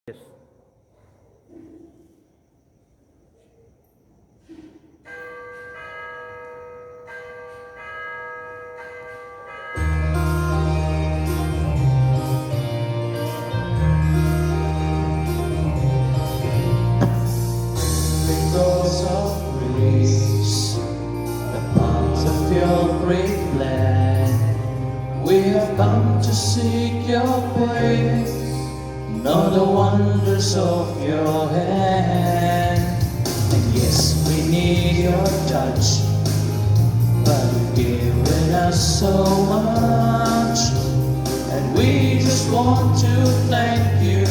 Yes. Because of grace, the part of your great plan, we have come to seek your praise, know the wonders of your hand. And yes, we need your touch, but you've given us so much, and we just want to thank you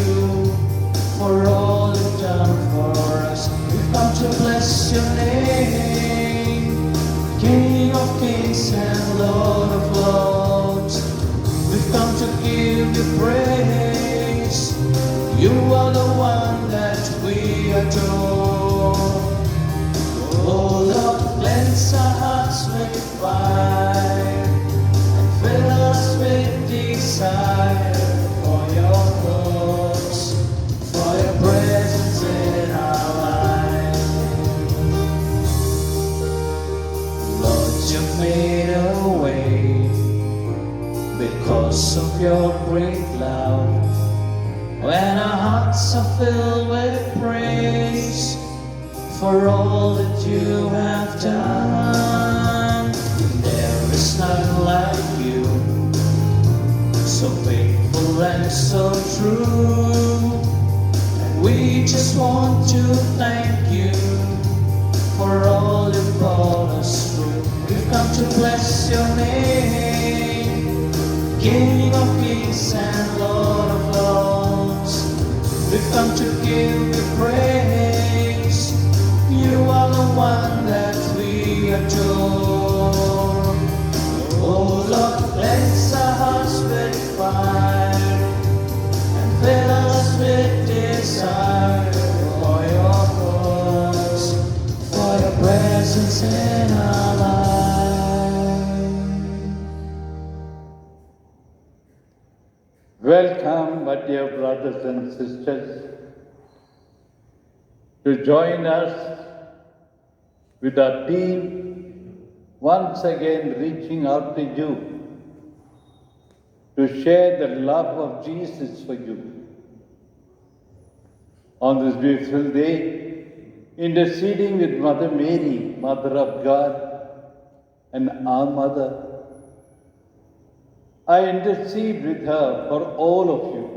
for all you've done for us. We've come to bless your name, King of kings and Lord of lords. We've come to give you praise. You are the one that we adore. Oh Lord, cleanse our hearts with fire and fill us with desire for your thoughts, for your presence in our lives. Lord, you made a way because of your great love. When our hearts are filled with praise for all that you have done, there is none like you, so faithful and so true. And we just want to thank you for all you brought us through. We've come to bless your name, King of kings and Lord of lords. We've come to give you praise. You are the one that we adore. Oh Lord, cleanse our hearts with fire and fill us with desire for your thoughts, for your presence in our life. Welcome, my dear brothers and sisters, to join us with our team once again reaching out to you to share the love of Jesus for you. On this beautiful day, interceding with Mother Mary, Mother of God, and our Mother, I intercede with her for all of you,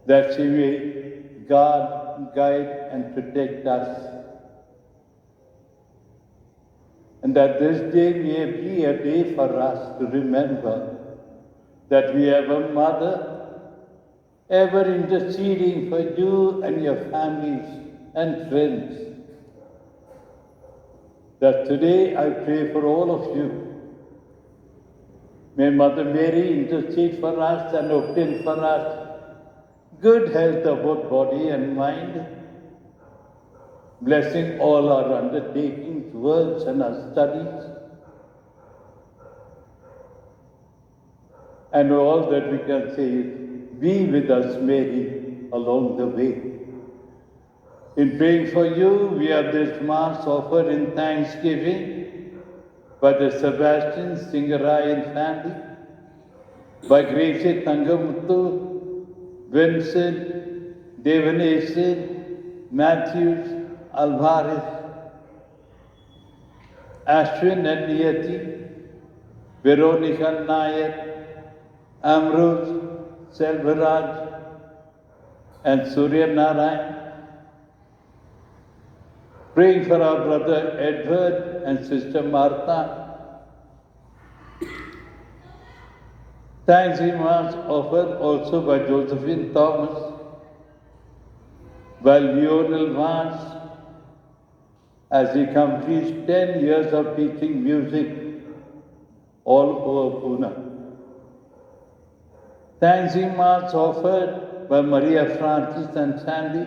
that she may guard, guide, and protect us, and that this day may be a day for us to remember that we have a Mother ever interceding for you and your families and friends. That today I pray for all of you. May Mother Mary intercede for us and obtain for us good health of both body and mind, blessing all our undertakings, works, and our studies, and all that we can say is, be with us, Mary, along the way. In praying for you, we have this Mass offered in thanksgiving by the Sebastian Singarayan family, by Gracie Tangamuttu, Vincent, Devanesan, Matthews, Alvarez, Ashwin and Niyati, Veronica Nayak, Amrose, Selvaraj, and Surya Narayan. Praying for our brother Edward and sister Martha. Thanksgiving Mass offered also by Josephine Thomas, by Lionel Vance, as he completes 10 years of teaching music all over Pune. Thanksgiving Mass offered by Maria Francis and family,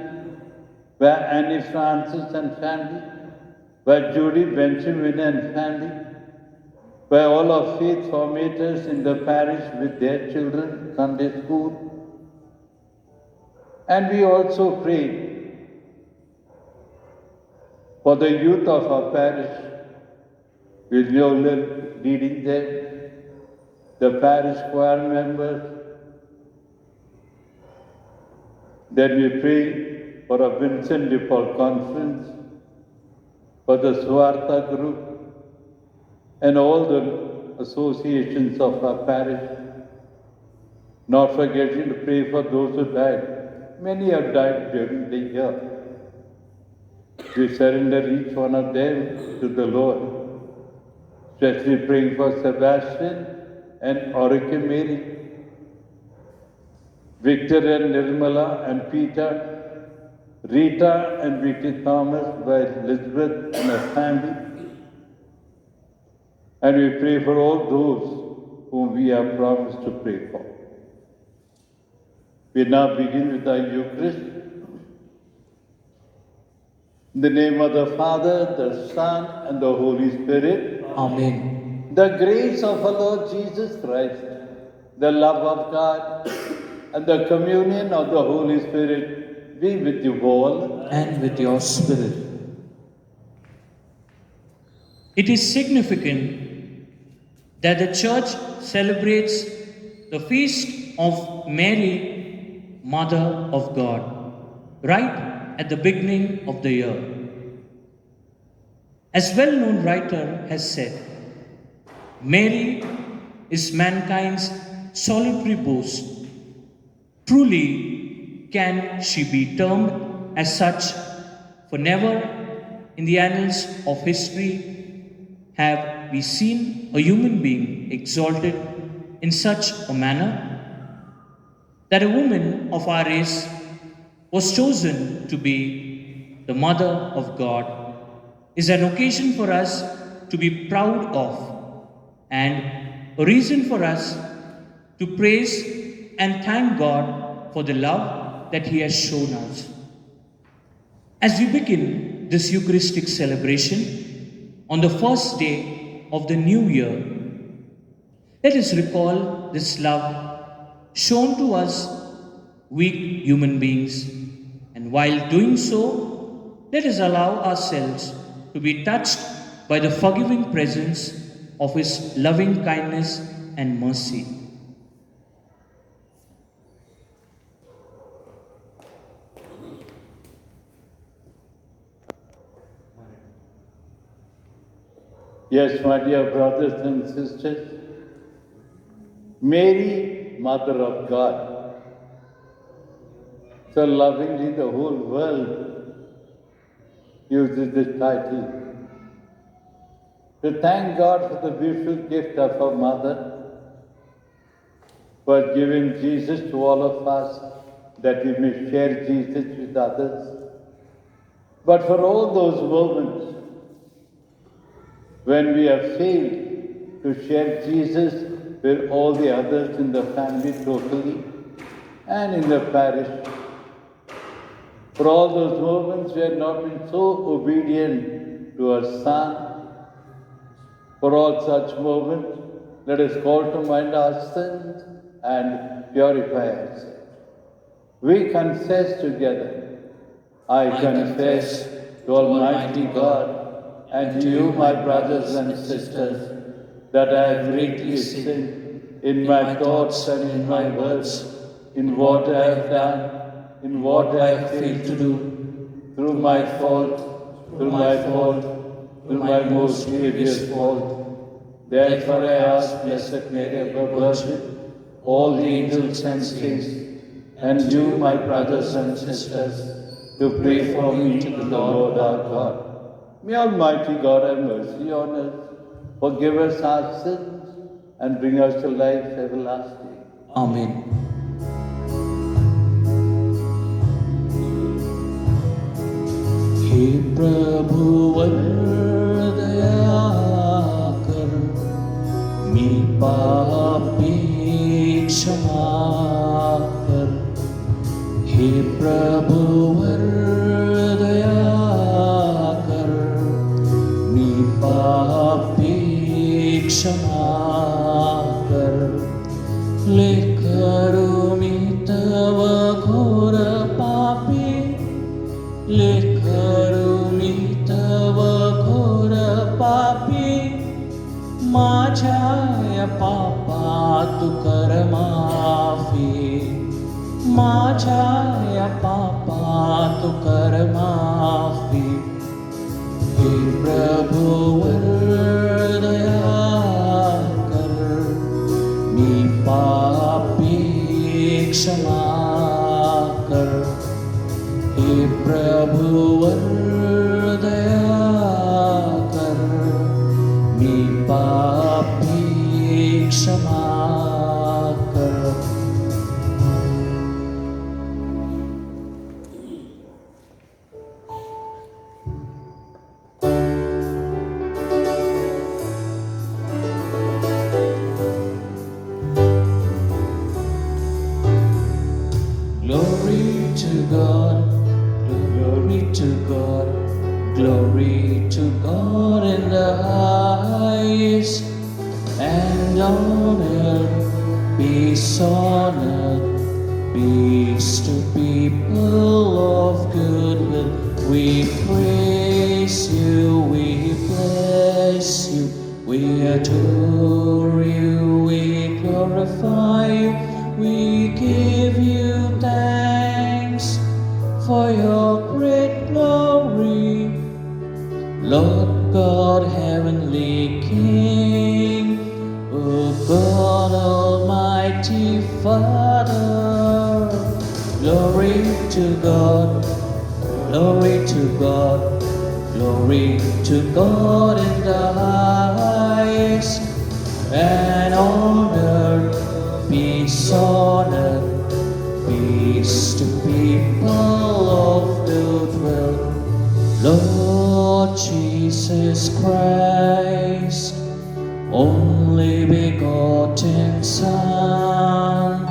by Annie Francis and family, by Judy Benjamin and family, by all of faith formators in the parish with their children, Sunday school. And we also pray for the youth of our parish, with Nolan leading them, the parish choir members. Then we pray for a Vincent de Paul conference, for the Swartha group, and all the associations of our parish. Not forgetting to pray for those who died. Many have died during the year. We surrender each one of them to the Lord, especially praying for Sebastian and Aurika Mary, Victor and Nirmala and Peter, Rita and Vicky Thomas, by Elizabeth and her family. And we pray for all those whom we have promised to pray for. We now begin with our Eucharist. In the name of the Father, the Son, and the Holy Spirit. Amen. The grace of our Lord Jesus Christ, the love of God, and the communion of the Holy Spirit be with you all. And with your spirit. It is significant that the Church celebrates the feast of Mary, Mother of God, right at the beginning of the year. As well-known writer has said, Mary is mankind's solitary boast. Truly can she be termed as such, for never in the annals of history have we seen a human being exalted in such a manner that a woman of our race was chosen to be the Mother of God is an occasion for us to be proud of and a reason for us to praise and thank God for the love that He has shown us. As we begin this Eucharistic celebration on the first day of the new year, let us recall this love shown to us weak human beings, and while doing so, let us allow ourselves to be touched by the forgiving presence of His loving kindness and mercy. Yes, my dear brothers and sisters, Mary, Mother of God, so lovingly the whole world uses this title to thank God for the beautiful gift of our mother, for giving Jesus to all of us, that we may share Jesus with others. But for all those moments when we have failed to share Jesus with all the others in the family totally and in the parish, for all those moments we have not been so obedient to our Son, for all such moments, let us call to mind our sins and purify ourselves. We confess together, I confess to Almighty God and to you, my brothers and sisters, that I have greatly sinned in my thoughts and in my words, in what I have done, in what I have failed to do, through my fault, through my most grievous fault. Therefore I ask Blessed Mary, ever Virgin, all the angels and saints, and you, my brothers and sisters, to pray for me to the Lord our God. May Almighty God have mercy on us, forgive us our sins, and bring us to life everlasting. Amen. हे प्रभु वर दया कर, मी पापी क्षमा कर। हे प्रभु वर दया कर, मी पापी क्षमा लेखरुमि तव घोर पापे लेखरुमि तव घोर पापे माझ्या या पापात तू कर माफी माझ्या या पापात तू कर माफी हे प्रभुवर दया कर मी पापी क्षमा कर हे प्रभुवर दया कर मी पापी क्षमा कर Glory to God, glory to God, glory to God in the highest, and on earth peace on earth, peace to people of good will. We praise you, we bless you, we adore you, we glorify you, we give you thanks for your great glory, Lord God, heavenly King, O God, Almighty Father. Glory to God, glory to God, glory to God in the highest, and on earth peace on earth, peace to people of good will. Lord Jesus Christ, only begotten Son,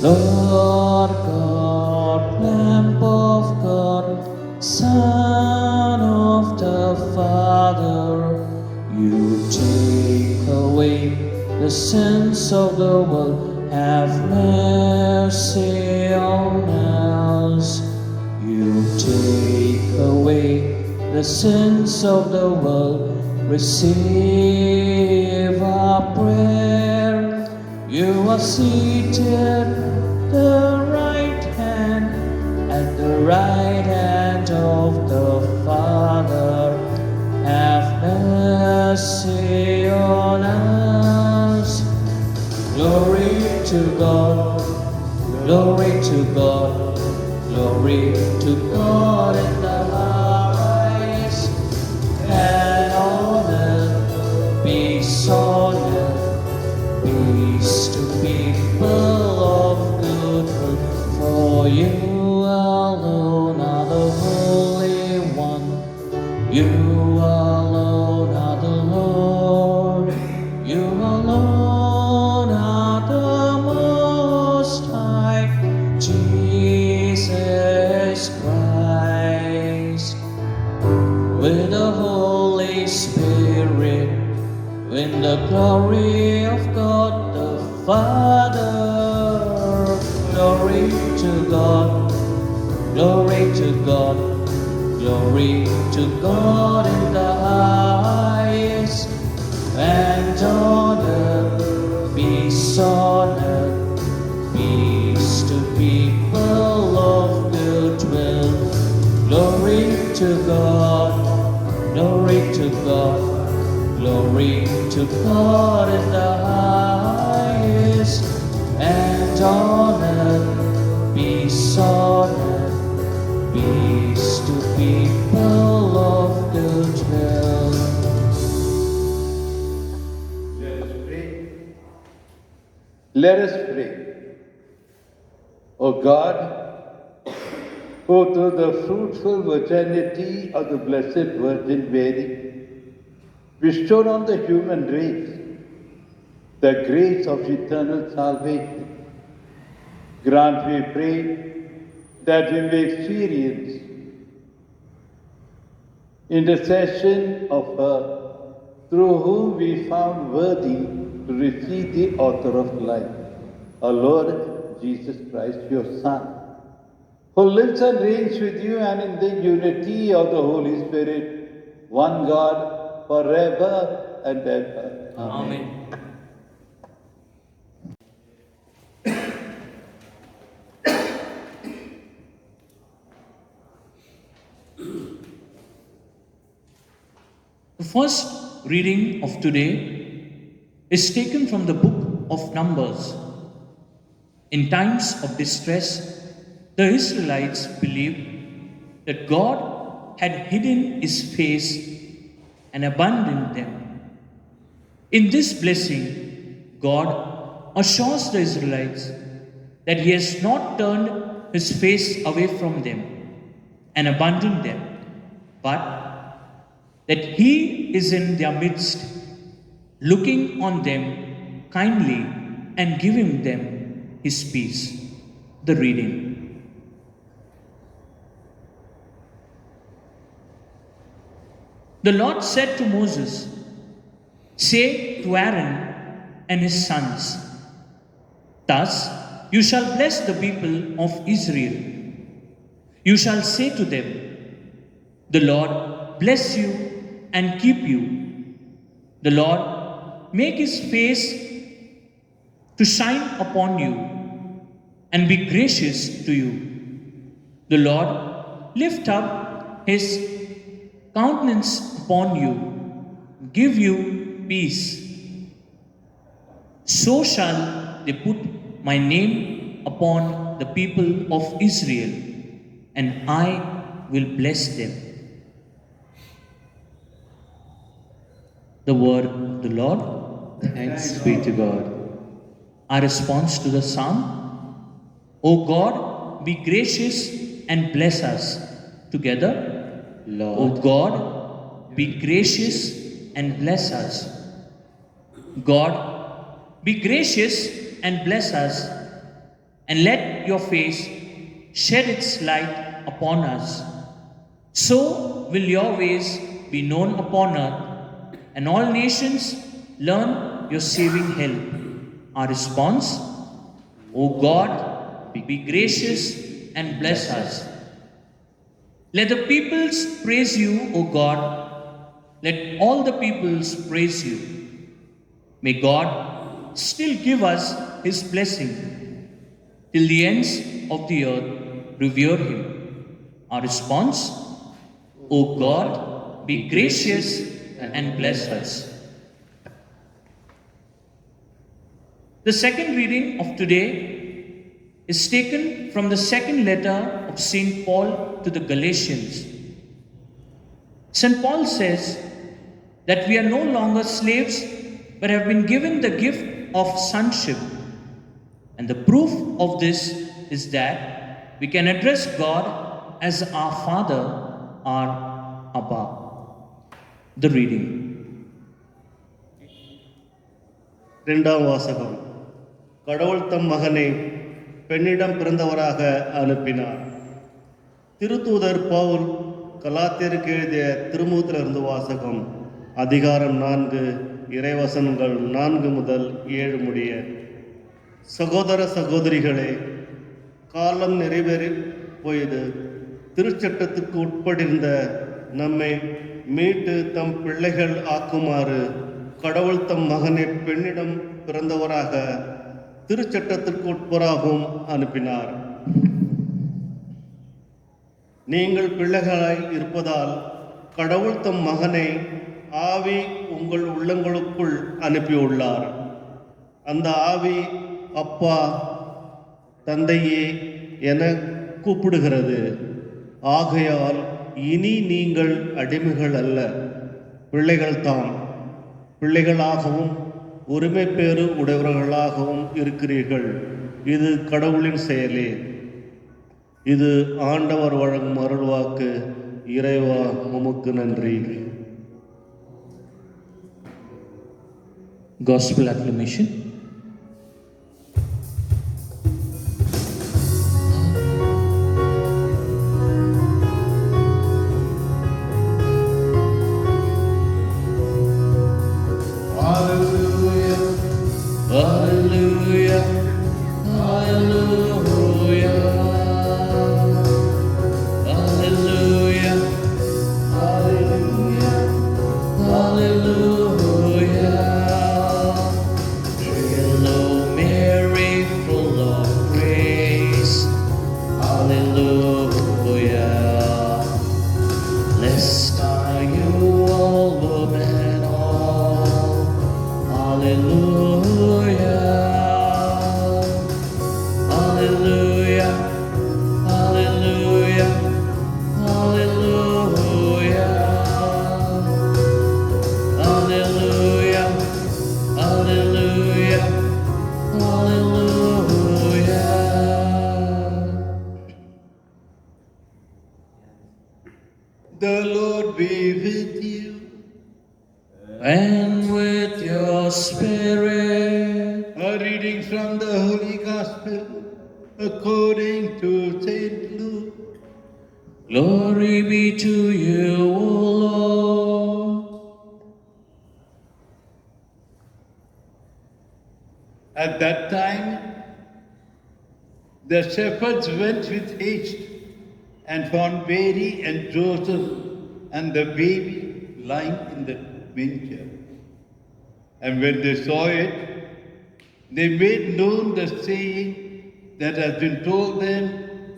Lord God, Lamb of God, Son of the Father, you take away the sins of the world, have mercy on us. You take away the sins of the world, receive our prayer. You are seated at the right hand of the Father. Have mercy on us. Glory to God, glory to God, glory to God in the highest, and on earth peace on earth, peace to people of good will. For you alone are the Holy One, you alone are the Lord, you alone are the Most High, Jesus Christ, with the Holy Spirit, in the glory of God the Father. Glory to God, glory to God, glory to God in the highest, and on earth peace on earth, peace to people of good will. Glory to God, glory to God, glory to God in the highest, and on earth peace on earth, peace to people of good will. Let us pray. Let us pray. O God, who through the fruitful virginity of the Blessed Virgin Mary bestowed on the human race the grace of eternal salvation, grant, we pray, that we may experience intercession of her, through whom we found worthy to receive the author of life. our Lord Jesus Christ, your Son, who lives and reigns with you and in the unity of the Holy Spirit, one God, forever and ever. Amen. The first reading of today is taken from the book of Numbers. In times of distress, the Israelites believed that God had hidden his face and abandoned them. In this blessing, God assures the Israelites that he has not turned his face away from them and abandoned them, but that he is in their midst, looking on them kindly and giving them his peace. The reading. The Lord said to Moses, "Say to Aaron and his sons, thus you shall bless the people of Israel. You shall say to them, the Lord bless you and keep you. The Lord make his face to shine upon you and be gracious to you. The Lord lift up his countenance upon you, give you peace. So shall they put my name upon the people of Israel, and I will bless them." The word of the Lord. Thanks be to God. Our response to the psalm: O God, be gracious and bless us. Together, O Lord, God, be gracious and bless us. God, be gracious and bless us, and let your face shed its light upon us. So will your ways be known upon earth, and all nations learn your saving help. Our response: O God, be gracious and bless us. Let the peoples praise you, O God. Let all the peoples praise you. May God still give us his blessing. Till the ends of the earth revere him. Our response: O God, be gracious and bless us. The second reading of today is taken from the second letter of St. Paul to the Galatians. St. Paul says that we are no longer slaves but have been given the gift of sonship. And the proof of this is that we can address God as our Father, our Abba. The reading. இரண்டாம் வாசகம். கடவுள் தம் மகனை பெண்ணிடம் பிறந்தவராக அனுப்பினார். திருத்தூதர் பவுல் கலாத்தியருக்கு எழுதிய திருமுகத்திலிருந்து வாசகம். அதிகாரம் 4, இறைவசனங்கள் 4 முதல் 7 முடிய. சகோதர சகோதரிகளே, காலம் நிறைவேறி போயது. திருச்சட்டத்துக்கு உட்பட்டிருந்த நம்மை மீட்டு தம் பிள்ளைகள் ஆக்குமாறு கடவுள் தம் மகனை பெண்ணிடம் பிறந்தவராக திருச்சட்டத்திற்கு உட்பராகவும் அனுப்பினார். நீங்கள் பிள்ளைகளாய் இருப்பதால் கடவுள் தம் மகனை ஆவி உங்கள் உள்ளங்களுக்குள் அனுப்பியுள்ளார். அந்த ஆவி அப்பா, தந்தையே என கூப்பிடுகிறது. ஆகையால் இனி நீங்கள் அடிமைகள் அல்ல, பிள்ளைகள்தாம். பிள்ளைகளாகவும் உரிமை பேறு உடையவர்களாகவும் இருக்கிறீர்கள். இது கடவுளின் செயலே. இது ஆண்டவர் வழங்கும் அருள்வாக்கு. இறைவா, உமக்கு நன்றி. Gospel acclamation. Hallelujah, Hallelujah, prayer. A reading from the Holy Gospel according to St. Luke. Glory be to you, O Lord. At that time, the shepherds went with haste and found Mary and Joseph and the baby lying in the manger. And when they saw it, they made known the saying that has been told them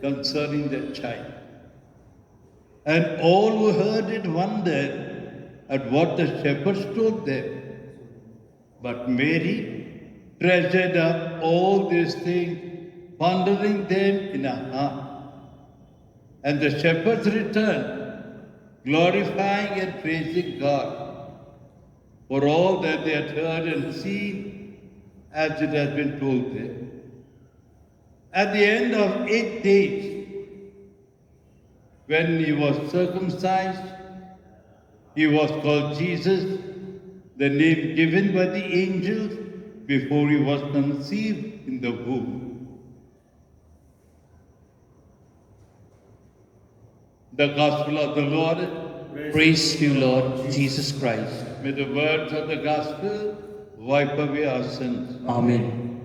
concerning the child. And all who heard it wondered at what the shepherds told them. But Mary treasured up all these things, pondering them in her heart. And the shepherds returned, glorifying and praising God for all that they had heard and seen as it has been told them. At the end of 8 days, when he was circumcised, he was called Jesus, the name given by the angels before he was conceived in the womb. The Gospel of the Lord. Praise to you, Lord Jesus Christ. May the words of the Gospel wipe away our sins. Amen.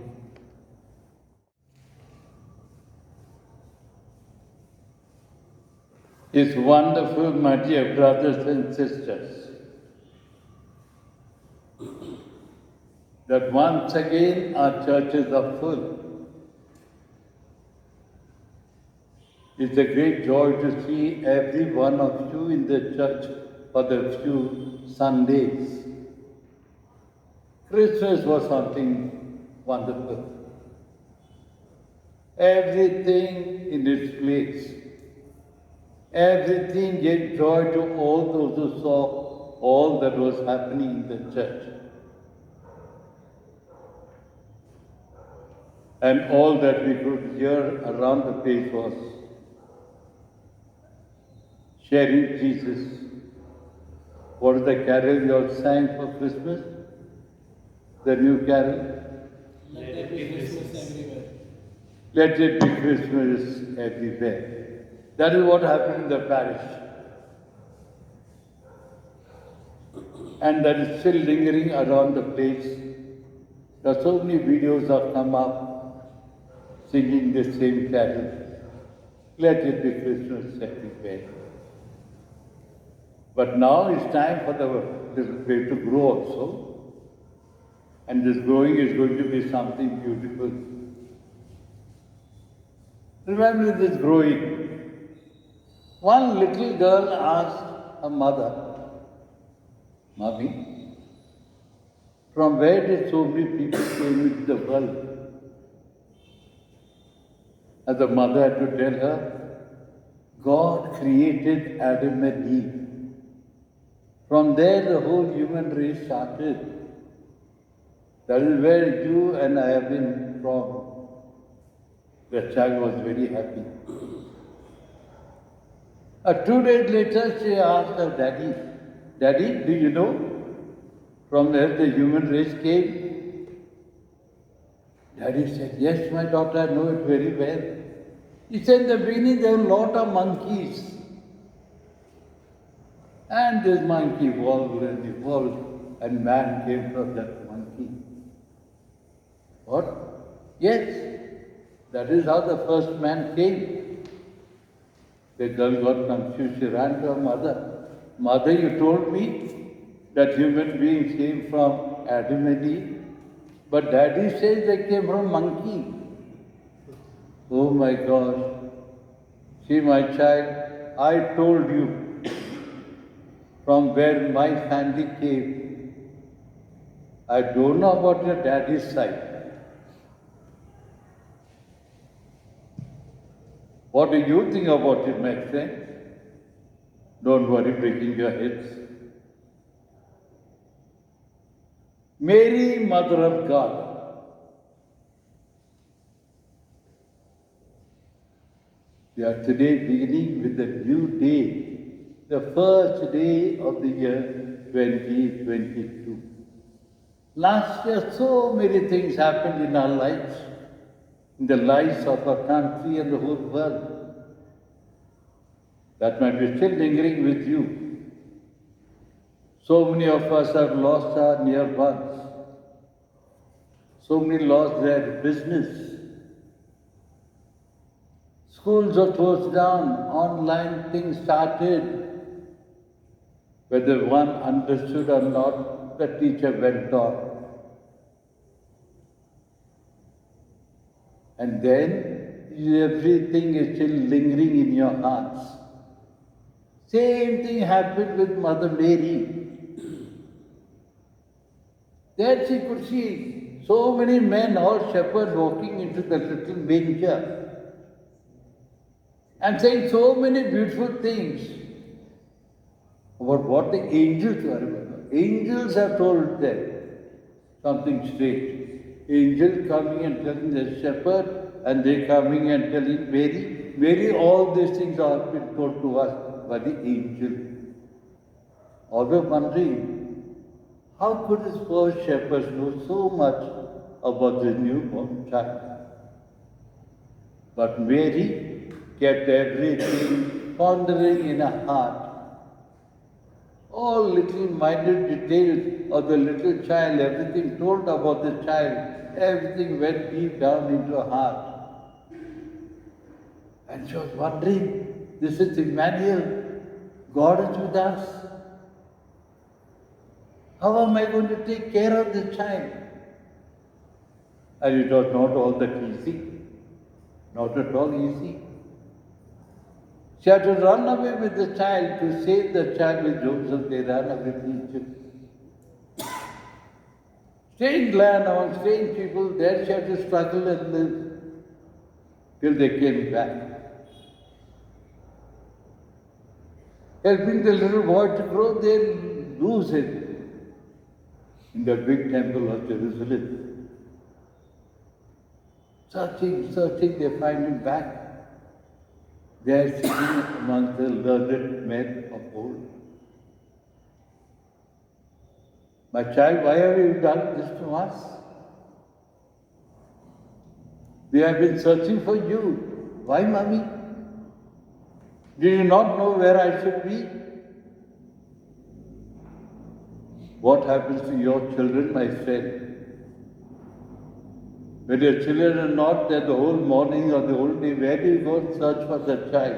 It's wonderful, my dear brothers and sisters, that once again our churches are full. It's a great joy to see every one of you in the church for the few Sundays. Christmas was something wonderful. Everything in its place. Everything gave joy to all those who saw all that was happening in the church. And all that we could hear around the place was sharing Jesus. What is the carol you all sang for Christmas? The new carol? Let it be Christmas everywhere. Let it be Christmas everywhere. That is what happened in the parish. And that is still lingering around the place. There are so many videos have come up singing the same carol. Let it be Christmas everywhere. But now it's time for the little faith to grow also. And this growing is going to be something beautiful. Remember this growing. One little girl asked her mother, "Mommy, from where did so many people came into the world?" And the mother had to tell her, God created Adam and Eve. From there the whole human race started. That is where you and I have been from. The child was very happy. 2 days later she asked her daddy, "Daddy, do you know from where the human race came?" Daddy said, "Yes, my daughter, I know it very well." He said, "In the beginning there were a lot of monkeys. And this monkey evolved, and man came from that monkey." What? Yes, that is how the first man came. The girl got confused. She ran to her mother. "Mother, you told me that human beings came from Adam and Eve, but Daddy says they came from monkey." Oh my gosh. See, my child, I told you from where my family came. I don't know about your daddy's side. What do you think about it, my friend? Don't worry, breaking your heads. Mary, Mother of God. We are today beginning with a new day, the first day of the year 2022. Last year, so many things happened in our lives, in the lives of our country and the whole world. That might be still lingering with you. So many of us have lost our near ones. So many lost their business. Schools are closed down, online things started. Whether one understood or not, the teacher went on. And then everything is still lingering in your hearts. Same thing happened with Mother Mary. There she could see so many men, all shepherds, walking into the little manger and saying so many beautiful things about what the angels were. Angels have told them something strange. Angel coming and telling the shepherd, and they coming and telling Mary. Mary, all these things are been told to us by the angel. Always wondering, how could this poor shepherds know so much about this newborn child? But Mary kept everything pondering in her heart. All little minute details of the little child, everything told about the child, everything went deep down into her heart. And she was wondering, this is Emmanuel, God is with us. How am I going to take care of this child? And it was not all that easy. Not at all easy. She had to run away with the child to save the child with Joseph. They ran away to Egypt. Strange land among strange people, there she had to struggle and live till they came back. Helping the little boy to grow, they lose him in the big temple of Jerusalem. Searching, they find him back. They are sitting among the learned men of old. My child, why have you done this to us? We have been searching for you. Why, mommy? Did you not know where I should be? What happens to your children, my friend? When your children are not there the whole morning or the whole day, where do you go and search for the child?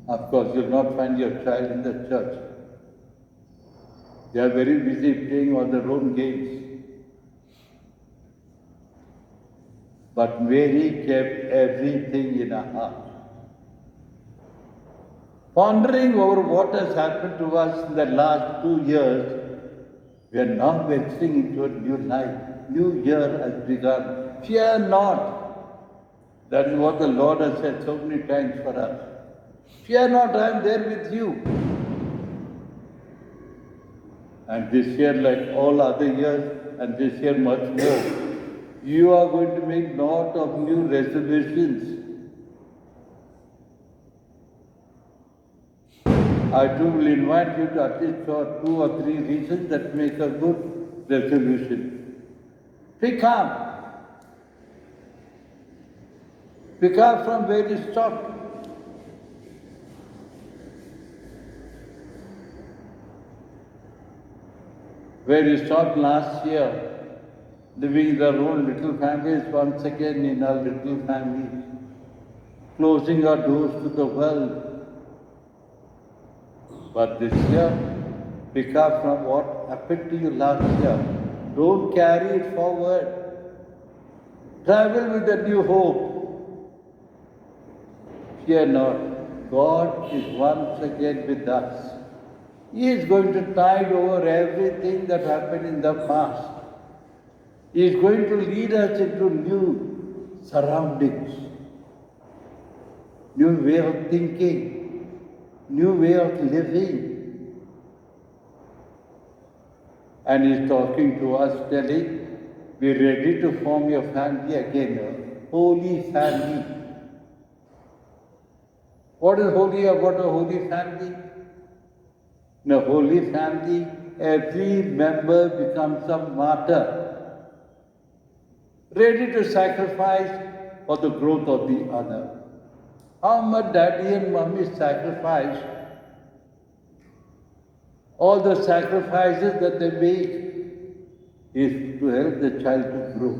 Of course, you'll not find your child in the church. They are very busy playing on their own games. But Mary kept everything in her heart. Pondering over what has happened to us in the last 2 years, we are now venturing into a new life. New year has begun. Fear not. That is what the Lord has said so many times for us. Fear not, I am there with you. And this year, like all other years, and this year much more, you are going to make lot of new resolutions. I too will invite you to at least for 2 or 3 reasons that make a good resolution. Pick up. Pick up from where you stopped. Where you stopped last year, living their own little families once again in our little families, closing our doors to the world. But this year, pick up from what happened to you last year. Don't carry it forward. Travel with a new hope. Fear not. God is once again with us. He is going to tide over everything that happened in the past. He is going to lead us into new surroundings, new way of thinking, new way of living. And he is talking to us, telling, be ready to form your family again, a holy family. What is holy about a holy family? In a holy family, every member becomes a martyr, ready to sacrifice for the growth of the other. How much daddy and mommy sacrifice, all the sacrifices that they make is to help the child to grow.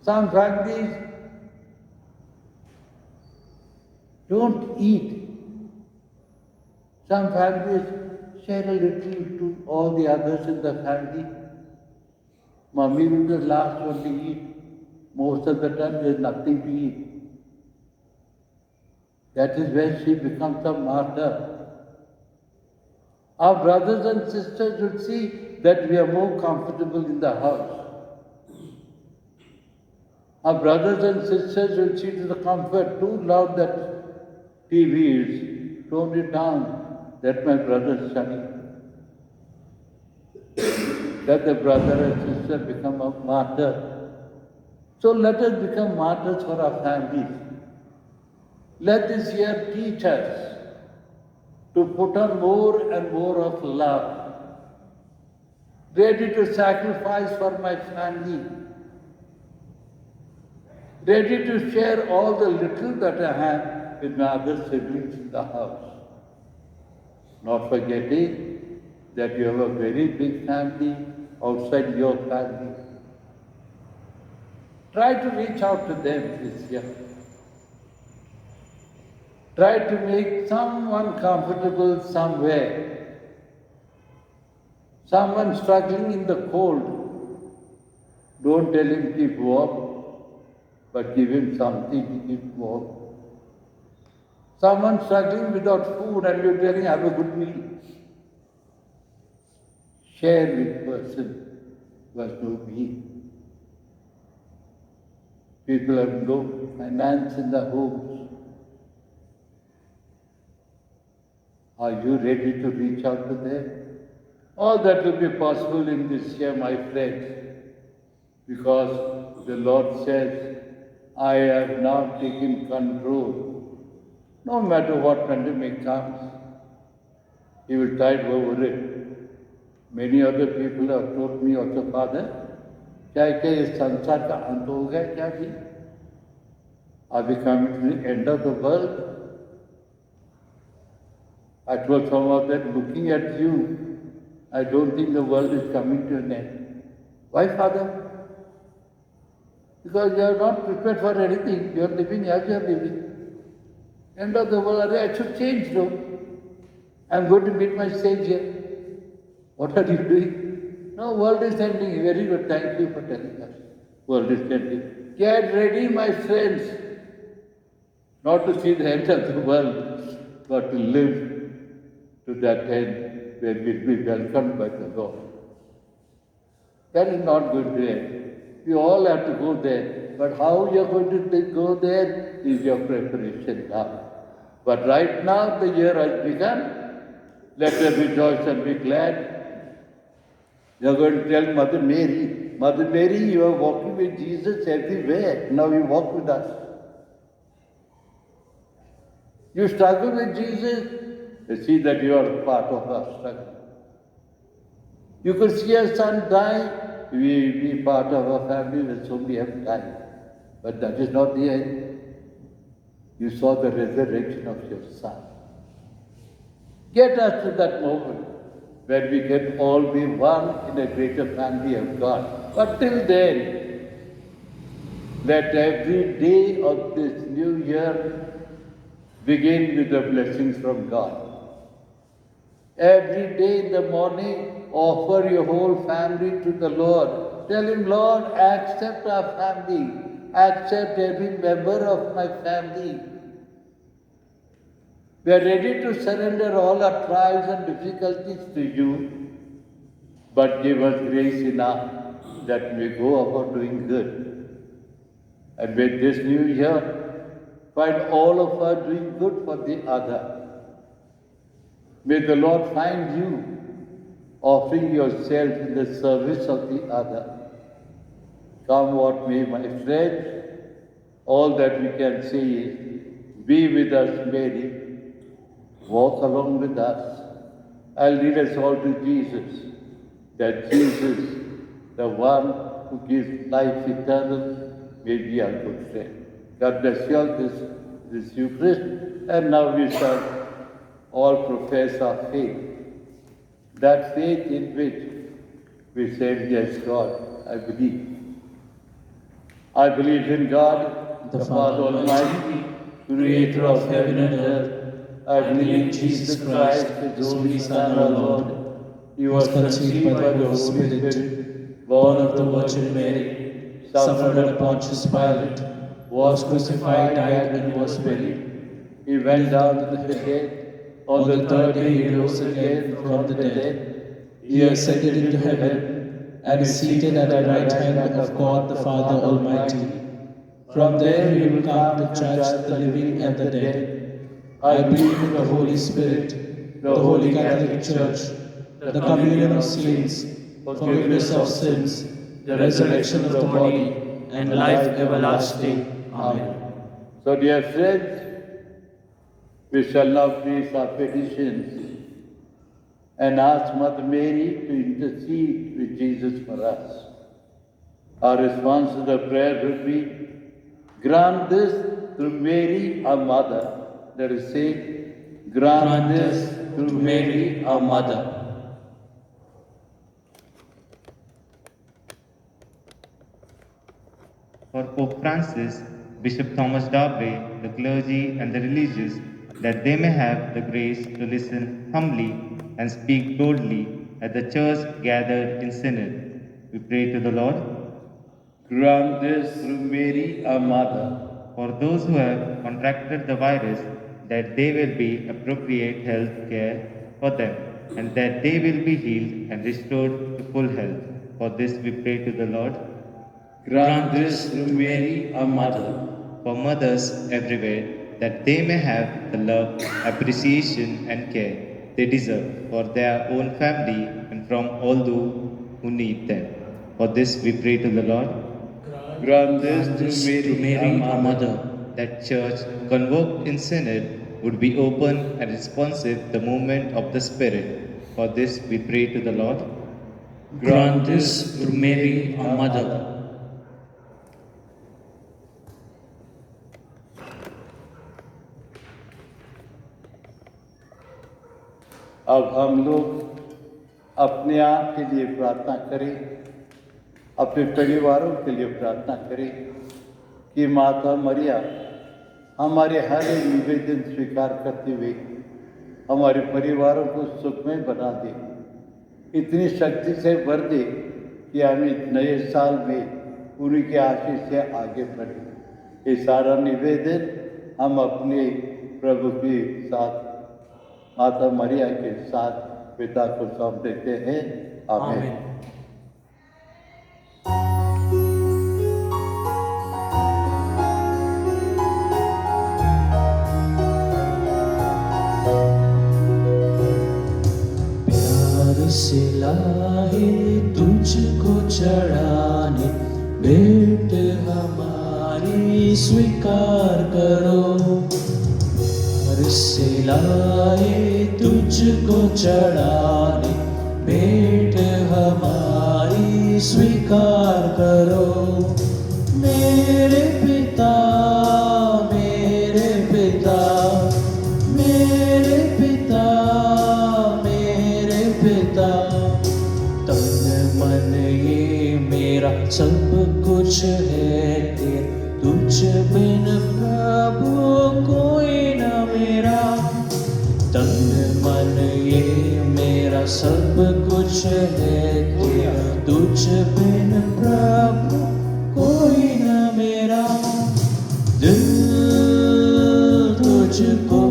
Some families don't eat. Some families share a little to all the others in the family. Mommy will be the last one to eat. Most of the time there is nothing to eat. That is when she becomes a martyr. Our brothers and sisters will see that we are more comfortable in the house. Our brothers and sisters will see to the comfort. Too loud that TV is. Tone it down. That my brother is studying. That the brother and sister become a martyr. So let us become martyrs for our families. Let this year teach us to put on more and more of love. Ready to sacrifice for my family. Ready to share all the little that I have with my other siblings in the house. Not forgetting that you have a very big family outside your family. Try to reach out to them this year. Try to make someone comfortable somewhere. Someone struggling in the cold. Don't tell him keep warm, but give him something to keep warm. Someone struggling without food and you're telling have a good meal. Share with person who has no meal. People have no finance in the homes. Are you ready to reach out to them? All that will be possible in this year, my friends, because the Lord says, I have now taken control. No matter what pandemic comes, He will tide over it. Many other people have told me also, Father, क्या इस संसार का अंत हो गया क्या भी? Are we coming to the end of the world? I told some of them, looking at you, I don't think the world is coming to an end. Why, Father? Because you are not prepared for anything. You are living as you are living. End of the world, I should change now. I am going to meet my Savior. What are you doing? No, world is ending. Very good. Thank you for telling us. World is ending. Get ready, my friends. Not to see the end of the world, but to live to that end where we'll be welcomed by the Lord. That is not going to end. We all have to go there. But how you are going to go there is your preparation now. But right now the year has begun. Let us rejoice and be glad. You are going to tell Mother Mary, you are walking with Jesus everywhere. Now you walk with us. You struggle with Jesus, you see that you are part of our struggle. You could see your son die, we be part of our family will soon be have died. But that is not the end. You saw the resurrection of your son. Get us to that moment where we can all be one in a greater family of God. But till then, let every day of this new year begin with the blessings from God. Every day in the morning, offer your whole family to the Lord. Tell Him, Lord, accept our family. Accept every member of my family. We are ready to surrender all our trials and difficulties to you, but give us grace enough that we go about doing good. And with this new year, find all of us doing good for the other. May the Lord find you offering yourself in the service of the other. Come what may, my friends, all that we can say is, be with us, Mary. Walk along with us. I'll lead us all to Jesus, that Jesus, the one who gives life eternal, may be our good friend. God bless you all this Eucharist, and now we shall all profess our faith. That faith in which we say, yes, God, I believe. I believe in God, the Father Almighty, creator of heaven and earth. I believe in Jesus Christ, His only Son, our Lord. He was conceived by the Holy Spirit, born of the Virgin Mary, suffered under Pontius Pilate, was crucified, died, and was buried. He went down to the dead. On the third day he rose again from the dead. He ascended into heaven and is seated at the right hand of God the Father Almighty. From there he will come to judge the living and the dead. I believe in the Holy Spirit, the Holy Catholic Church, the communion of saints, forgiveness of sins, the resurrection of the body, and life everlasting. Amen. So, dear friends, we shall now place our petitions and ask Mother Mary to intercede with Jesus for us. Our response to the prayer will be, grant this through Mary, our Mother. Let us say, grant this through Mary, our Mother. For Pope Francis, Bishop Thomas Darby, the clergy and the religious, that they may have the grace to listen humbly and speak boldly at the church gathered in synod. We pray to the Lord. Grant this through Mary, our Mother. For those who have contracted the virus, that there will be appropriate health care for them, and that they will be healed and restored to full health. For this we pray to the Lord. Grant this through Mary, our Mother. For mothers everywhere, that they may have the love, appreciation and care they deserve for their own family and from all those who need them. For this we pray to the Lord. Grant this through Mary, our Mother. That church convoked in synod would be open and responsive the movement of the Spirit. For this we pray to the Lord. Grant this through Mary, our Mother. अब हम लोग अपने आप के लिए प्रार्थना करें, अपने परिवारों के लिए प्रार्थना करें कि माता मरिया हमारे हर एक निवेदन स्वीकार करते हुए हमारे परिवारों को सुखमय बना दे, इतनी शक्ति से भर दे कि हम इस नए साल में पूरी के आशीष से आगे बढ़े। ये सारा निवेदन हम अपने प्रभु के साथ, माता मरिया के साथ पिता को सौंप देते हैं। आमीन। प्यार से लाए तुझको चढ़ाने, भेंट हमारी स्वीकार करो। से लाए तुझको चढ़ाने, भेंट हमारी स्वीकार करो। मेरे पिता, मेरे पिता, मेरे पिता, मेरे पिता, तन मन ये मेरा सब कुछ है तेरा, तुझ बिन प्रभु कोई न मेरा। तन मन ये मेरा सब कुछ है तेरा, तुझ बिन प्रभु कोई न मेरा। दिल तुझको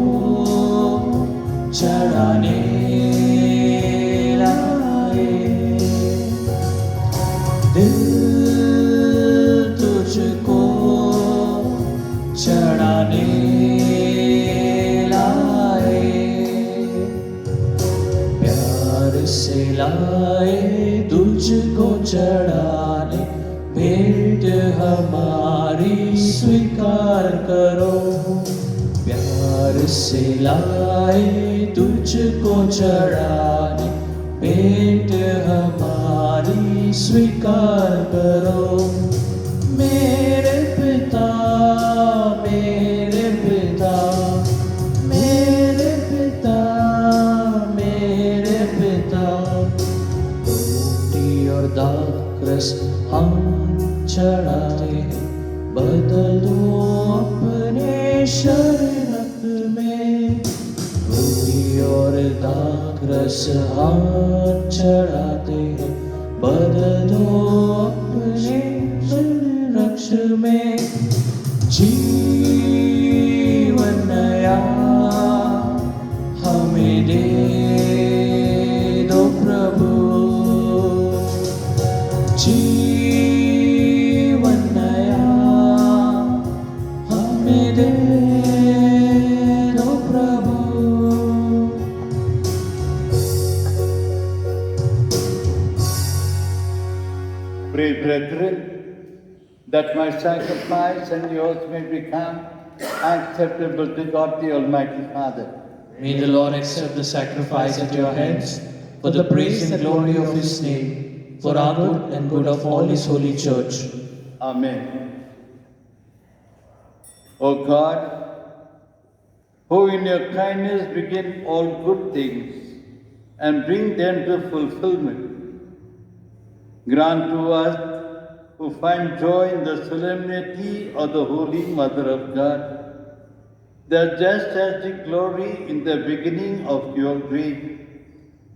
चढ़ाने लाए, दिल तुझको चढ़ाने लाए। प्यार से लाए तुझको चढ़ाने, भेंट हमारी स्वीकार करो। प्यार से लाए तुझको चढ़ाने, भेंट हमारी स्वीकार करो। मेरे पिता, मेरे पिता, मेरे पिता, मेरे पिता, रोटी और दाखरस हम चढ़ाते हैं, बदल दो अपने शरीरत में। रोटी और दाखरस हम चढ़ाते हैं, बदल दो अपने शरीरत में। जीवन नया हमें दे दो प्रभु, जीवन नया हमें दे दो प्रभु। Pray, brethren, that my sacrifice and yours may become acceptable to God the Almighty Father. May the Lord accept the sacrifice at your hands for the praise and glory of His name, for our good and good of all His holy church. Amen. O God, who in your kindness begin all good things and bring them to fulfillment, grant to us who find joy in the solemnity of the Holy Mother of God, that just as the glory in the beginning of your grace,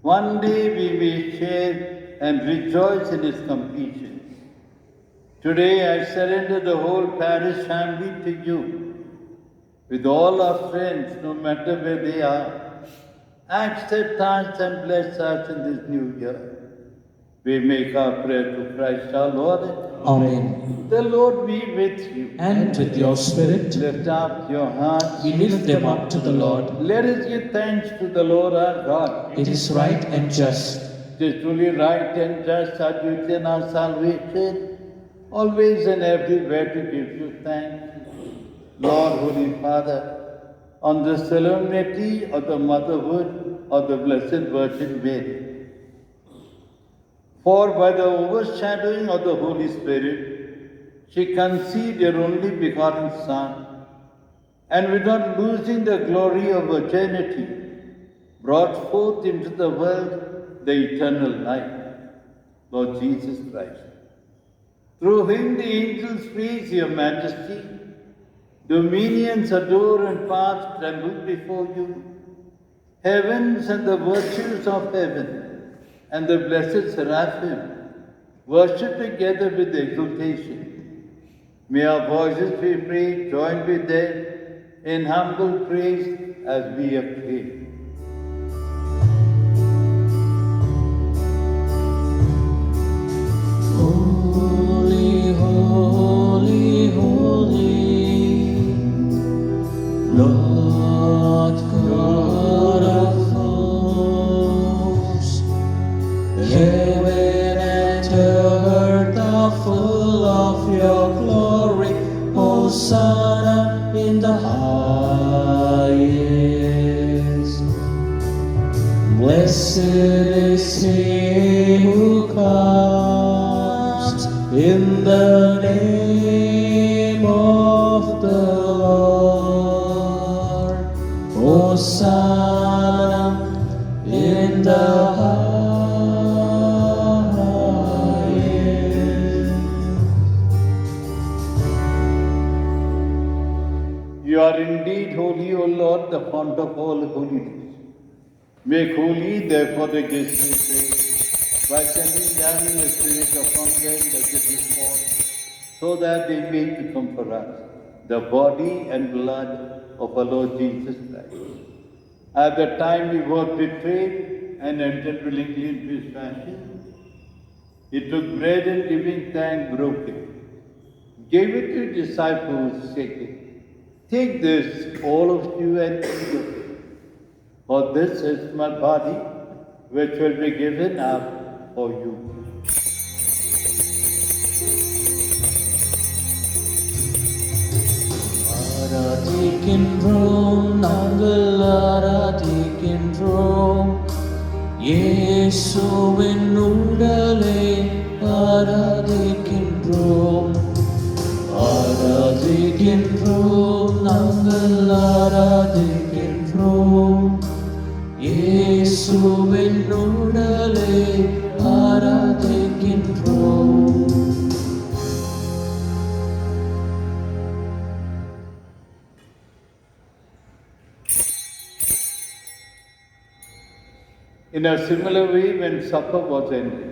one day we may share and rejoice in its completion. Today I surrender the whole parish family to you, with all our friends, no matter where they are. Accept us and bless us in this new year. We make our prayer to Christ our Lord. Amen. The Lord be with you. And with your spirit, Lift up your hearts. we lift them up to the Lord. Let us give thanks to the Lord our God. It is right and just. It is truly right and just our duty and our salvation, always and everywhere to give you thanks. Lord, Holy Father, on the solemnity of the motherhood of the Blessed Virgin Mary, for by the overshadowing of the Holy Spirit, she conceived her only begotten Son, and without losing the glory of virginity, brought forth into the world the eternal life, Lord Jesus Christ. Through him the angels praise your majesty, dominions adore and powers tremble before you. Heavens and the virtues of heaven and the blessed seraphim worship together with exultation. May our voices, we pray, join with them in humble praise as we acclaim. Holy, holy, holy, Lord God of hosts, heaven and earth are full of your glory. Hosanna in the highest. Blessed is he who comes in the name of the Lord. Hosanna in the highest. You are indeed holy, O Lord, the fount of all holiness. Make holy, therefore, the gifts we pray, by sending down the Spirit upon them that it is born, so that they may become for us the body and blood of our Lord Jesus Christ. At the time he was betrayed and entered willingly into his passion, he took bread and giving thanks, broke it, gave it to his disciples, saying, "Take this, all of you, and eat of it. For this is my body, which will be given up for you." Aradhika ஆராதிக்கின்றோம் நாங்கள் ஆராதிக்கின்றோம் இயேசுவின் உடலை ஆராதிக்கின்றோம் ஆராதிக்கின்றோம் நாங்கள் ஆராதிக்கின்றோம் இயேசுவின் உடலை ஆராதிக்கின்றோம். In a similar way, when supper was ended,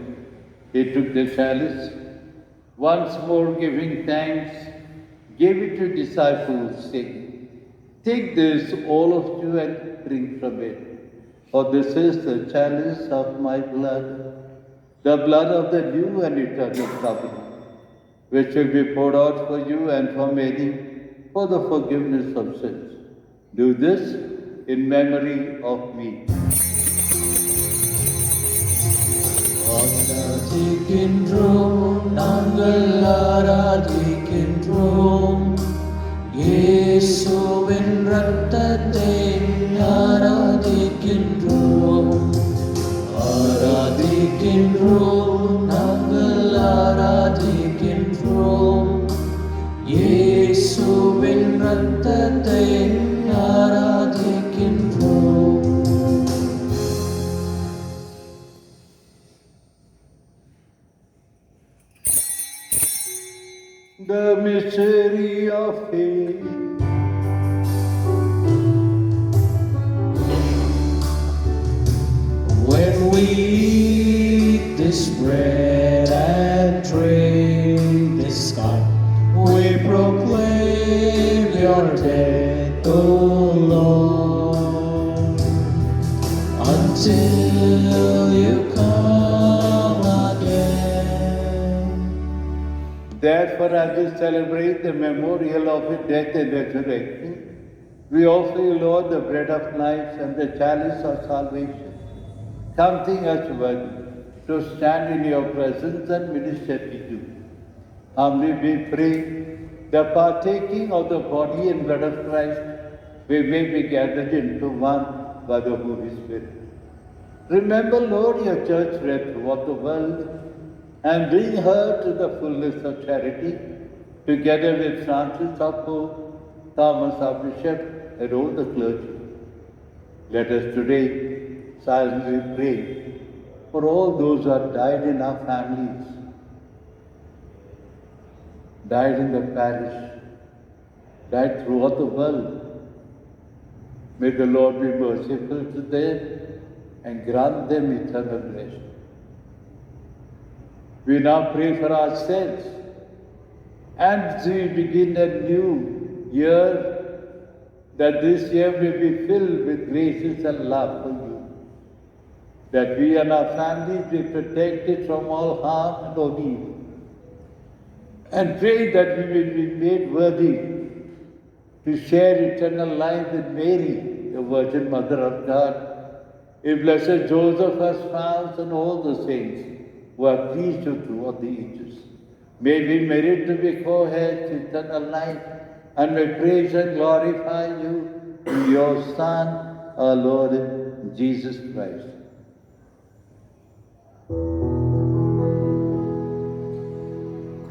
he took the chalice, once more giving thanks, gave it to disciples, saying, "Take this, all of you, and drink from it. For this is the chalice of my blood, the blood of the new and eternal covenant, which will be poured out for you and for many for the forgiveness of sins. Do this in memory of me." ஆராதிக்கின்றோம் நாங்கள் ஆராதிக்கின்றோம் இயேசுவின் இரத்தத்தை ஆராதிக்கின்றோம் ஆராதிக்கின்றோம் நாங்கள் ஆராதிக்கின்றோம் இயேசுவின் இரத்தத்தை ஆராதிக்கின்றோம். The mystery of faith. When we eat this bread and drink this cup, we proclaim your death, O Lord, until you come again. Therefore, as we celebrate the memorial of his death and resurrection, we offer you, Lord, the bread of life and the chalice of salvation, counting us worthy to stand in your presence and minister to you. Humbly we pray, the partaking of the body and blood of Christ, we may be gathered into one by the Holy Spirit. Remember, Lord, your church spread throughout the world, and bring her to the fullness of charity, together with Francis our Pope, Thomas our Bishop, and all the clergy. Let us today silently pray for all those who have died in our families, died in the parish, died throughout the world. May the Lord be merciful to them and grant them eternal blessing. We now pray for ourselves, and as we begin a new year, that this year may be filled with graces and love for you, that we and our families be protected from all harm and all evil, and pray that we will be made worthy to share eternal life with Mary, the Virgin Mother of God, in Blessed Joseph, our spouse, and all the saints who have pleased you throughout the ages. May we merit to be co-heirs to eternal life, and may praise and glorify you in your Son, our Lord Jesus Christ.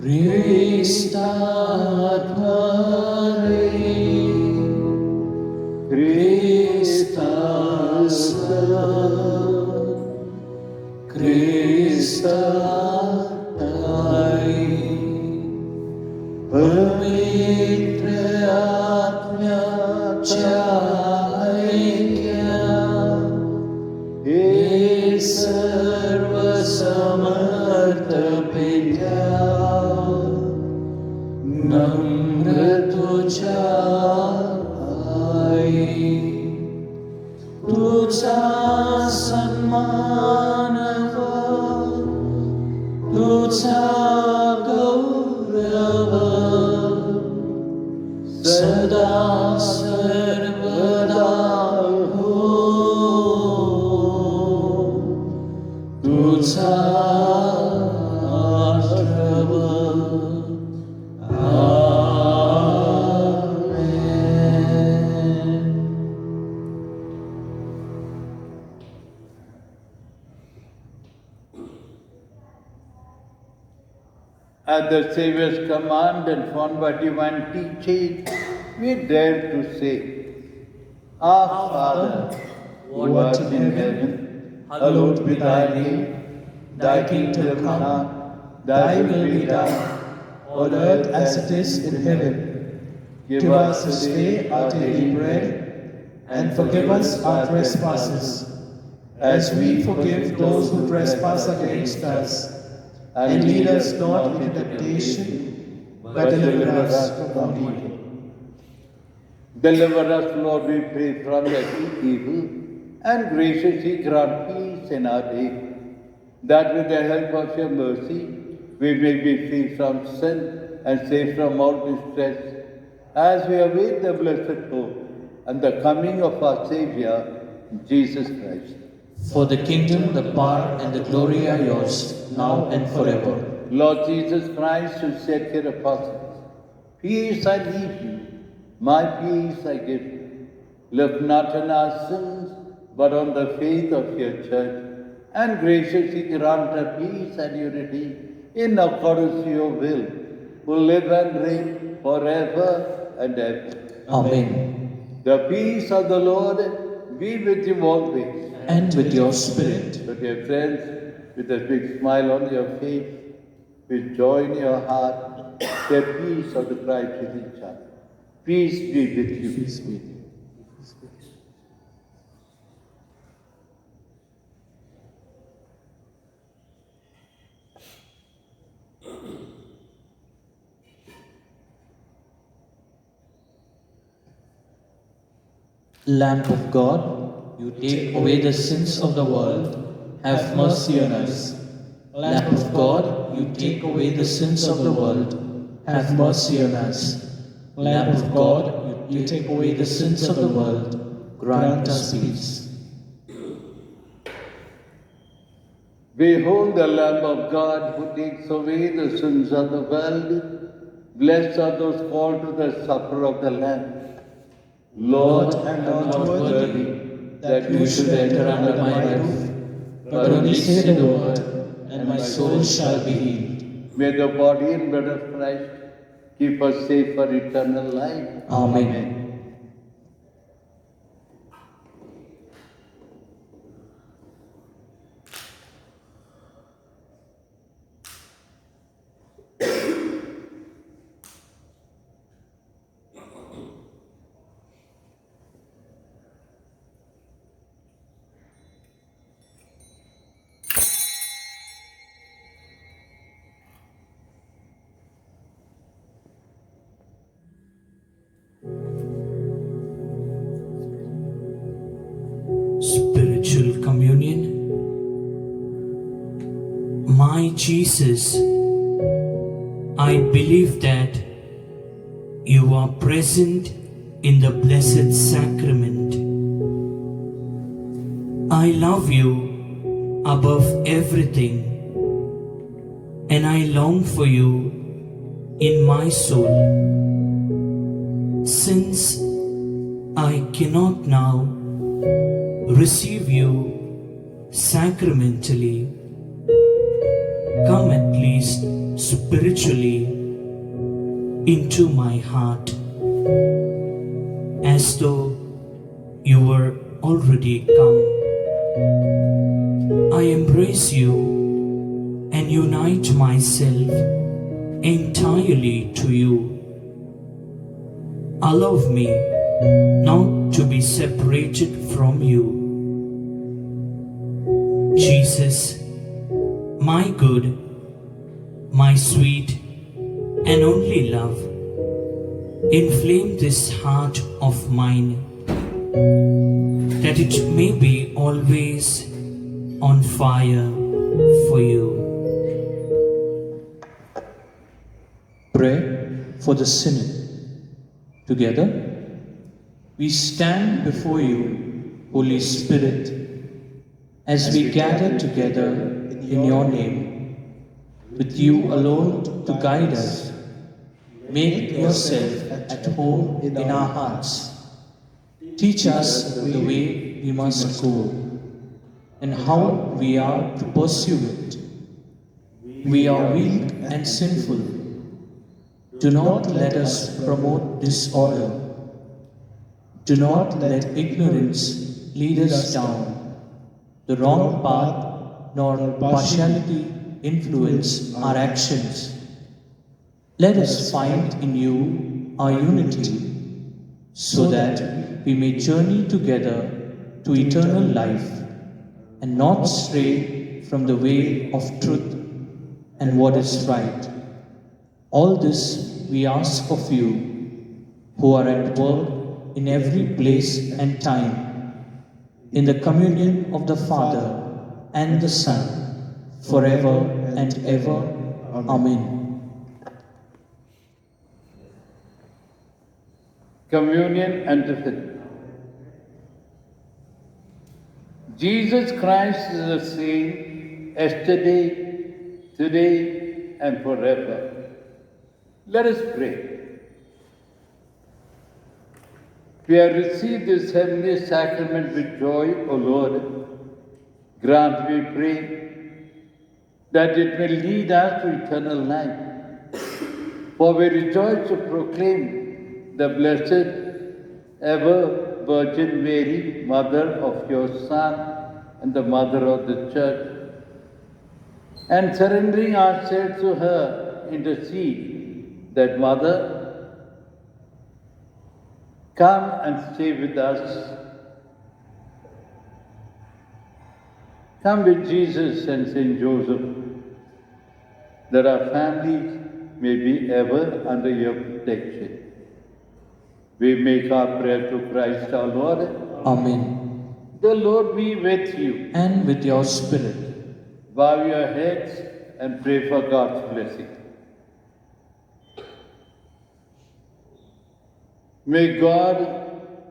Christa Pare, Christa Christa Dai, Pavitra Atma Chaikya, He Sarva Samartha Pitya, Namra Tuja Ai, Tuja Sanmanava, Tuja Gaurava, Sada Sarvada Ho, Tuja Ashrava. Amen. At the Saviour's command and formed by divine teaching, we dare to say, Our Father, who art in heaven, hallowed be thy name. Thy kingdom come, thy will be done, on earth as it is in heaven. Give us this day our daily bread, and forgive us our trespasses, as we forgive those who trespass against us. And lead us not into temptation, but deliver us from evil. Deliver us, Lord, we pray, from every evil, and graciously grant peace in our day, that with the help of your mercy, we may be free from sin and safe from all distress, as we await the blessed hope and the coming of our Saviour, Jesus Christ. For the kingdom, the power, and the glory are yours, now and forever. Lord Jesus Christ, who said to your apostles, Peace I leave you, my peace I give you. Look not on our sins, but on the faith of your church, and graciously grant her peace and unity in accordance to your will, who live and reign forever and ever. Amen. The peace of the Lord be with you always. And with your spirit. So, dear friends, with a big smile on your face, with joy in your heart, the peace of the Christ with each other. Peace be with you. Peace be with you. Lamb of God, you take away the sins of the world, have mercy on us. Lamb of God, you take away the sins of the world, have mercy on us. Lamb of God, you take away the sins of the world, grant us peace. Behold the Lamb of God who takes away the sins of the world. Blessed are those called to the supper of the Lamb. Lord, I am not worthy that you should enter under my roof, but only say the word, and my soul shall be healed. May the body and blood of Christ keep us safe for eternal life. Amen. Spiritual Communion. My Jesus, I believe that you are present in the Blessed Sacrament. I love you above everything, and I long for you in my soul. Since I cannot now receive you sacramentally, come at least spiritually into my heart, as though you were already come. I embrace you and unite myself entirely to you. Allow me not to be separated from you. Jesus, my good, my sweet and only love, inflame this heart of mine, that it may be always on fire for you. Pray for the Synod. Together, we stand before you, Holy Spirit, as we gather together in your name, with you alone to guide us. Make yourself at home in our hearts. Teach us the way we must go and how we are to pursue it. We are weak and sinful. Do not let us promote disorder. Do not let ignorance lead us down the wrong path, nor partiality influence our actions. Let us find in you our unity, so that we may journey together to eternal life and not stray from the way of truth and what is right. All this we ask of you, who are at work in every place and time, in the communion of the Father and the Son, forever and ever. Amen. Communion and the fifth. Jesus Christ is the same yesterday, today, and forever. Let us pray. We have received this heavenly sacrament with joy, O Lord. Grant, we pray, that it may lead us to eternal life. For we rejoice to proclaim the blessed ever Virgin Mary, Mother of your Son and the Mother of the Church, and surrendering ourselves to her, intercede that Mother, come and stay with us. Come with Jesus and Saint Joseph, that our families may be ever under your protection. We make our prayer to Christ our Lord. Amen. The Lord be with you. And with your spirit. Bow your heads and pray for God's blessing. May God,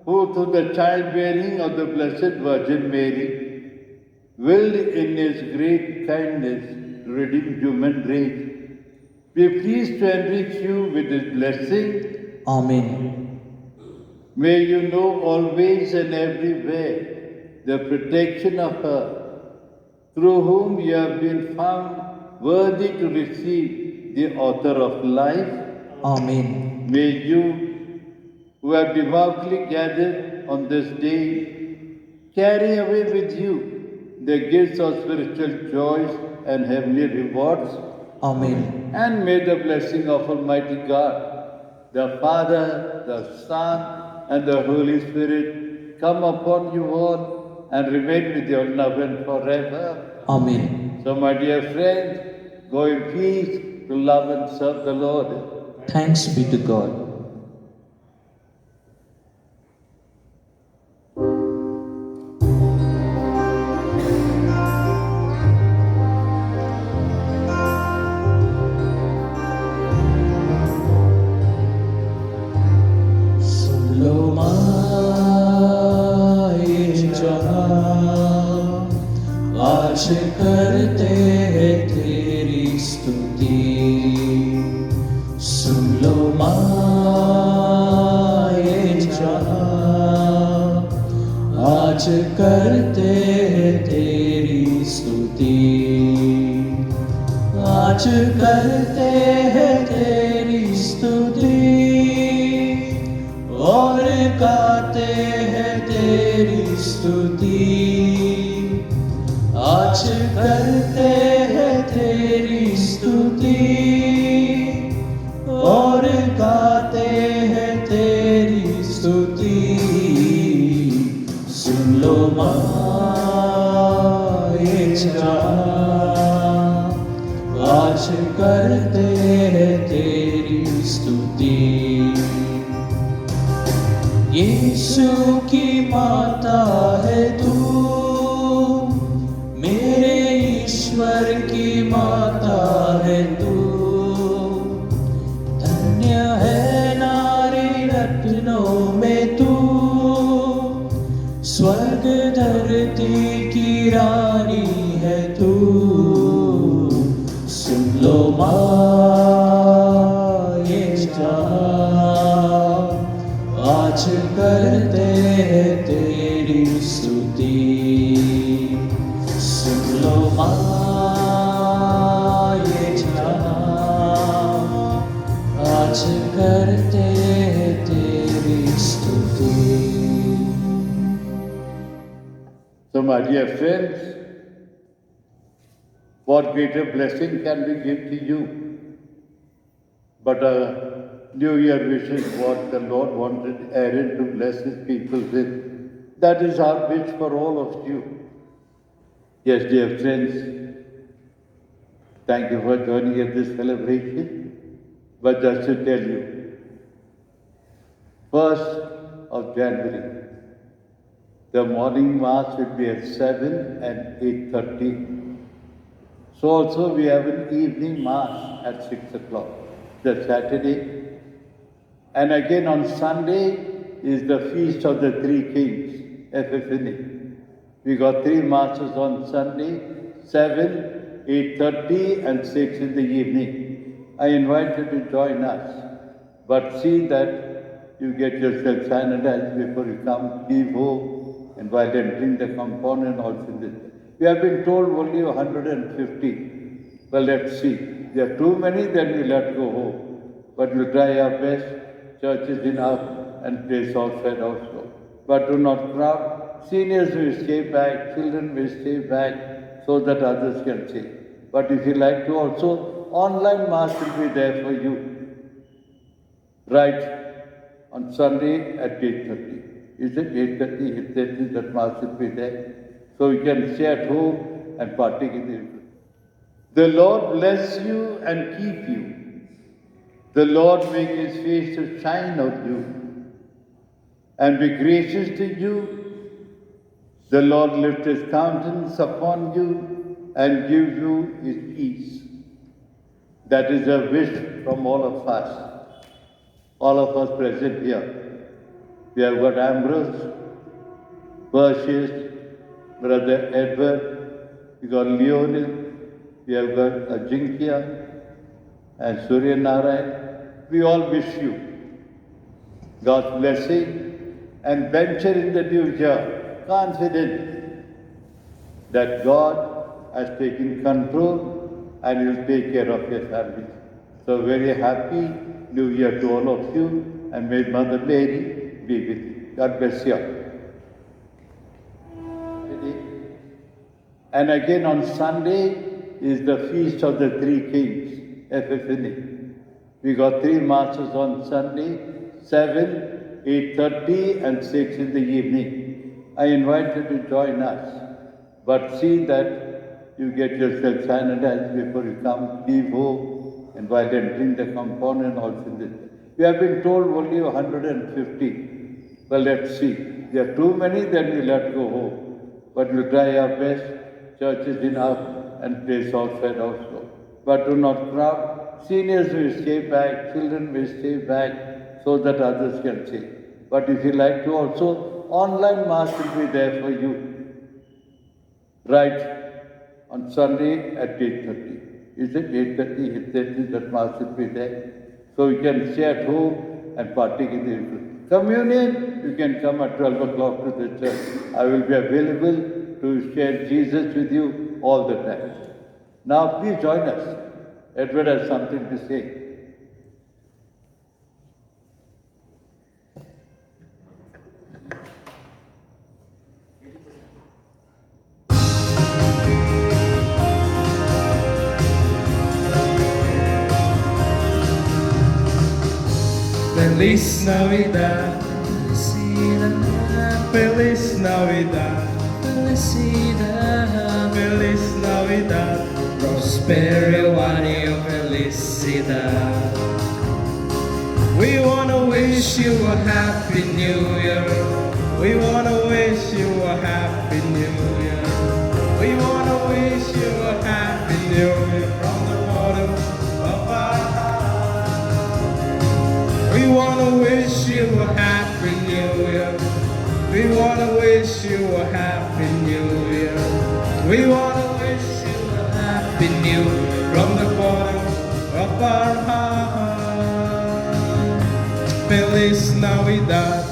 who through the childbearing of the Blessed Virgin Mary, willed in His great kindness to redeem human race, be pleased to enrich you with His blessing. Amen. May you know always and everywhere the protection of her, through whom you have been found worthy to receive the author of life. Amen. May you, who have devoutly gathered on this day, carry away with you the gifts of spiritual joys and heavenly rewards. Amen. And may the blessing of Almighty God, the Father, the Son, and the Holy Spirit come upon you all and remain with your loved forever. Amen. So, my dear friends, go in peace to love and serve the Lord. Thanks be to God. आज करते हैं तेरी स्तुति, सुन लो माँ ये जहाँ। आज करते हैं तेरी स्तुति, आज करते हैं तेरी स्तुति, और गाते हैं तेरी स्तुति। आज करते हैं तेरी स्तुति, और गाते हैं तेरी स्तुति। सुन लो माँ ये जहाँ, आज करते हैं तेरी स्तुति। यीशु की माता है तू, मेरे ईश्वर की माता है तू। धन्य है नारी रत्नों में तू, स्वर्ग धरती की रानी है तू। सुन लो माँ ये जहाँ, आज करते हैं तेरी स्तुति। सुन लो माँ ये my dear friends, what greater blessing can we give to you? But a New Year wish is what the Lord wanted Aaron to bless his people with. That is our wish for all of you. Yes, dear friends, thank you for joining in this celebration. But just to tell you, 1st of January, the morning mass will be at 7 and 8:30. So also we have an evening mass at 6 o'clock, the Saturday. And again on Sunday is the Feast of the Three Kings, Epiphany. We got 3 masses on Sunday, 7, 8:30 and 6 in the evening. I invite you to join us, but see that you get yourself sanitized before you come, leave home, and while entering the compound and also this. We have been told only 150. Well, let's see. There are too many, then we'll have to go home. But we'll try our best. Church is enough and place outside also. But do not crowd. Seniors will stay back, children will stay back so that others can see. But if you like to also, online mass will be there for you. Right on Sunday at 8:30. Is it 8:30? 8:30 that mass will be there. So you can stay at home and partake in it. The Lord bless you and keep you. The Lord make his face to shine on you and be gracious to you. The Lord lift his countenance upon you and give you his peace. That is a wish from all of us present here. We have got Ambrose, Perseus, Brother Edward, we got Leonil, we have got Ajinkya and Surya Narayan. We all wish you God's blessing and venture in the new year, confident that God has taken control and will take care of your family. So very happy New Year to all of you, and may Mother Mary be with you. God bless you. And again on Sunday is the Feast of the Three Kings, Epiphany. We got 3 masses on Sunday, 7, 8:30 and 6 in the evening. I invite you to join us, but see that you get yourself sanitized before you come, leave home, and while entering the compound and also this. We have been told only 150. Well, let's see. There are too many, then we'll have to go home. But we'll try our best. Church is enough and place outside also. But do not crowd. Seniors will stay back, children will stay back so that others can see. But if you like to also, online mass will be there for you. Right on Sunday at 8:30. Is it 8:30? 8:30 that mass will be there. So you can stay at home and partake in the communion. You can come at 12 o'clock to the church. I will be available to share Jesus with you all the time. Now please join us. Edward has something to say. Feliz Navidad, Feliz Navidad, Feliz Navidad, Prospero año felicidad. We wanna wish you a happy new year. We wanna wish you a happy new year. We wanna wish you a happy new year from the bottom of our heart. We wanna wish you a happy new year. We wanna wish you a happy new year. We wanna wish you a happy new year from the bottom of our heart. Feliz Navidad,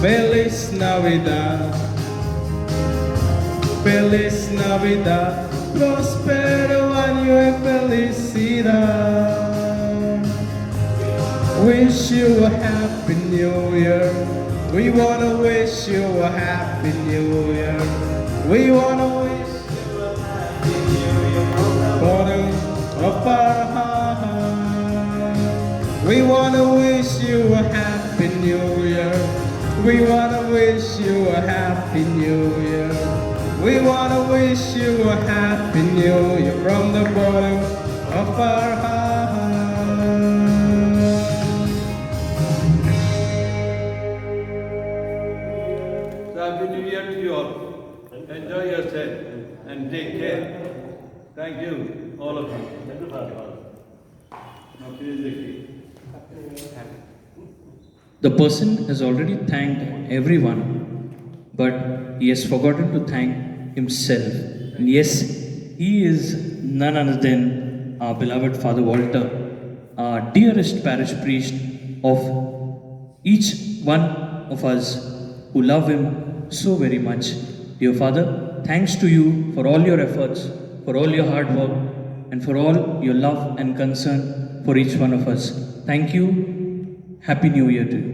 Feliz Navidad, Feliz Navidad, prospero año y felicidad. Wish you a happy new year. We wanna wish you a happy new year. We wanna wish you a happy new year from the bottom of our heart. We wanna wish you a happy new year. We wanna wish you a happy new year. We wanna wish you a happy new year from the bottom of our heart. Happy New Year to you all. Enjoy yourself and take care. Thank you, all of you. Now finish the cake. The person has already thanked everyone, but he has forgotten to thank himself. And yes, he is none other than our beloved Father Walter, our dearest parish priest of each one of us who love him so very much. Dear Father, thanks to you for all your efforts, for all your hard work, and for all your love and concern for each one of us. Thank you. Happy New Year to you.